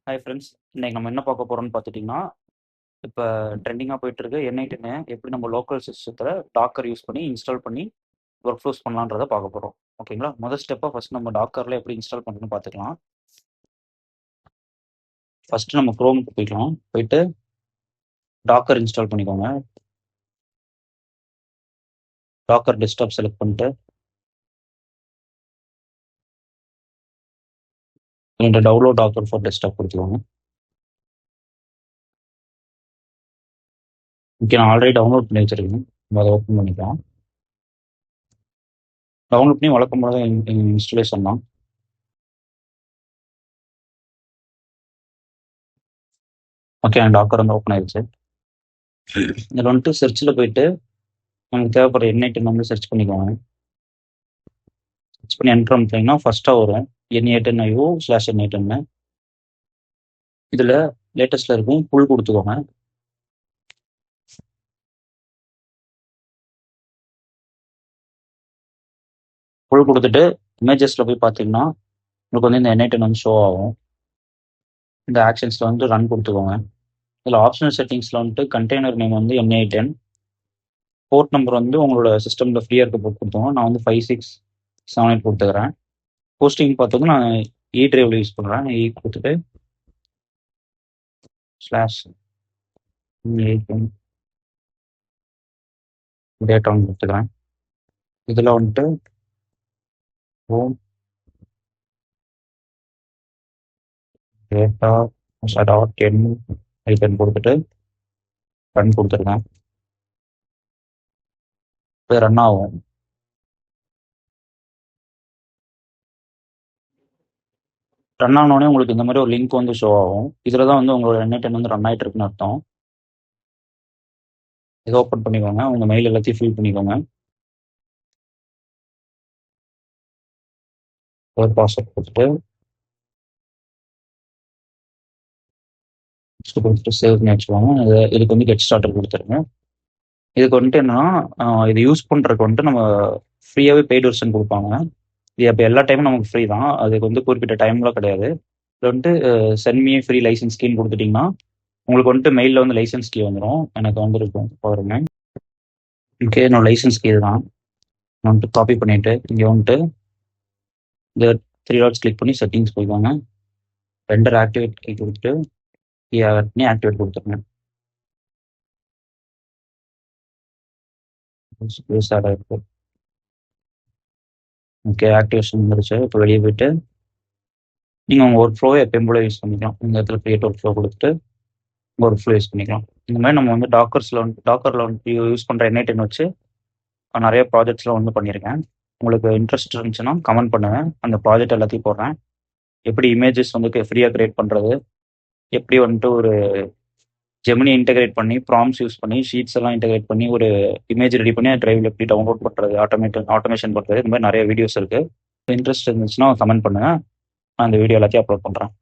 Hi friends. இன்னைக்கு நம்ம என்ன பார்க்க போறோம்னு பார்த்துட்டிங்கன்னா, இப்போ ட்ரெண்டிங்கா போயிட்டு இருக்கு N8ன்னு எப்படி நம்ம லோக்கல் சிஸ்டத்துல டாக்கர் யூஸ் பண்ணி இன்ஸ்டால் பண்ணி ஒர்க் ஃப்ளோஸ் பண்ணலான்றத பார்க்க போறோம். ஓகேங்களா? முதல் ஸ்டெப்பா ஃபர்ஸ்ட் நம்ம டாக்கர்ல எப்படி இன்ஸ்டால் பண்ணணும்னு பார்த்துக்கலாம். ஃபர்ஸ்ட் நம்ம குரோமுக்கு போய்க்கலாம். போயிட்டு டாக்கர் இன்ஸ்டால் பண்ணிக்கோங்க. டாக்கர் டெஸ்க்டாப் செலக்ட் பண்ணிட்டு இந்த டவுன்லோட் டாக்கர் ஃபார் டெஸ்க்டாப் கொடுத்துக்கோங்க. ஓகே, நான் ஆல்ரெடி டவுன்லோட் பண்ணி வச்சிருக்கேன். நம்ம அதை ஓப்பன் பண்ணிக்கலாம். டவுன்லோட் பண்ணி வழக்கம் போல இன்ஸ்டாலேஷன் தான். ஓகே, டாக்கர் வந்து ஓப்பன் ஆயிடுச்சு. இதில் வந்துட்டு சர்ச்சில் போயிட்டு நமக்கு தேவைப்படுற N8 வந்து சர்ச் பண்ணிக்கோங்க. சர்ச் பண்ணி என்ட்ரு பண்ணிட்டீங்கன்னா ஃபர்ஸ்ட்டாக வரும் N8NIO/N8ன்னு. இதில் லேட்டஸ்ட்டில் இருக்கும் புல் கொடுத்துக்கோங்க. புல் கொடுத்துட்டு இமேஜஸில் போய் பார்த்தீங்கன்னா உங்களுக்கு வந்து இந்த N8 வந்து ஷோ ஆகும். இந்த ஆக்ஷன்ஸில் வந்து ரன் கொடுத்துக்கோங்க. இதில் ஆப்ஷனல் செட்டிங்ஸில் வந்துட்டு கண்டெய்னர் நேம் வந்து N8N. போர்ட் நம்பர் வந்து உங்களோட சிஸ்டமில் ஃப்ரீயாக இருக்க போர்ட் கொடுத்துக்கோங்க. நான் வந்து 5678 கொடுத்துக்கிறேன். ஹோஸ்டிங் பார்த்தோம்னா நான் இ டிரைவில் யூஸ் பண்ணுறேன். இ கொடுத்துட்டு /N8N டேட்டா ஒன்று கொடுத்துக்கிறேன். இதில் வந்துட்டு ஹோம் டேட்டா .n கொடுத்துட்டு ரன் கொடுத்துருக்கேன். இப்போ ரன் ஆகும். ரன் ஆனோடனே உங்களுக்கு இந்த மாதிரி ஒரு லிங்க் வந்து ஷோ ஆகும். இதில் தான் வந்து உங்களோட N8 வந்து ரன் ஆகிட்டு இருக்குன்னு அர்த்தம். இதை ஓப்பன் பண்ணிக்கோங்க. உங்கள் மெயில் எல்லாத்தையும் ஃபில் பண்ணிக்கோங்க. ஒரு பாஸ்வேர்ட் கொடுத்துட்டு சேவ் பண்ணி வச்சுக்கோங்க. இதுக்கு வந்து கெட் ஸ்டார்டர் கொடுத்துருங்க. இதுக்கு வந்துட்டு என்னன்னா இது யூஸ் பண்ணுறதுக்கு வந்துட்டு நம்ம ஃப்ரீயாகவே பெய்ட் வெர்ஷன் கொடுப்பாங்க. இது அப்போ எல்லா டைமும் நமக்கு ஃப்ரீ தான். அதுக்கு வந்து குறிப்பிட்ட டைம்லாம் கிடையாது. இதில் வந்துட்டு சென்ட் மீ ஃப்ரீ லைசன்ஸ் கீன்னு கொடுத்துட்டிங்கன்னா உங்களுக்கு வந்துட்டு மெயிலில் வந்து லைசன்ஸ் கீ வந்துடும். எனக்கு வந்துருக்கும் பாருங்க. ஓகே, என்னோட லைசன்ஸ் கீ தான். நான் வந்துட்டு காப்பி பண்ணிவிட்டு இங்கே வந்துட்டு இந்த 3 டாட்ஸ் கிளிக் பண்ணி செட்டிங்ஸ் போய்க்கோங்க. வெண்டர் ஆக்டிவேட் கீ கொடுத்துட்டு கீ ஆட் பண்ணி ஆக்டிவேட் கொடுத்துருங்க. ஓகே, ஆக்டிவேஷன் வந்துருச்சு. இப்போ வெளியே போயிட்டு நீங்கள் உங்கள் ஒர்க் ஃப்ளோவை எப்பயும் போல யூஸ் பண்ணிக்கலாம். இந்த இடத்துல கிரியேட் ஒர்க் ஃப்ளோ கொடுத்துட்டு உங்கள் ஒர்க் ஃப்ளோ யூஸ் பண்ணிக்கலாம். இந்த மாதிரி நம்ம வந்து டாக்கரில் வந்து யூஸ் பண்ணுற N8 வச்சு நிறைய ப்ராஜெக்ட்ஸ்லாம் வந்து பண்ணியிருக்கேன். உங்களுக்கு இன்ட்ரெஸ்ட் இருந்துச்சுன்னா கமெண்ட் பண்ணுங்கள். அந்த ப்ராஜெக்ட் எல்லாத்தையும் போடுறேன். எப்படி இமேஜஸ் வந்து ஃப்ரீயாக கிரியேட் பண்ணுறது, எப்படி வந்துட்டு ஒரு ஜெமினி இன்டெகிரேட் பண்ணி ப்ராம்ஸ் யூஸ் பண்ணி ஷீட்ஸ் எல்லாம் இன்டெகிரேட் பண்ணி ஒரு இமேஜ் ரெடி பண்ணி டிரைவில் எப்படி டவுன்லோட் பண்ணுறது, ஆட்டோமேஷன் பண்ணுறது, இந்த மாதிரி நிறைய வீடியோஸ் இருக்குது. இன்ட்ரெஸ்ட் இருந்துச்சுன்னா கமெண்ட் பண்ணுங்கள். நான் இந்த வீடியோ எல்லாத்தையும் அப்லோட் பண்ணுறேன்.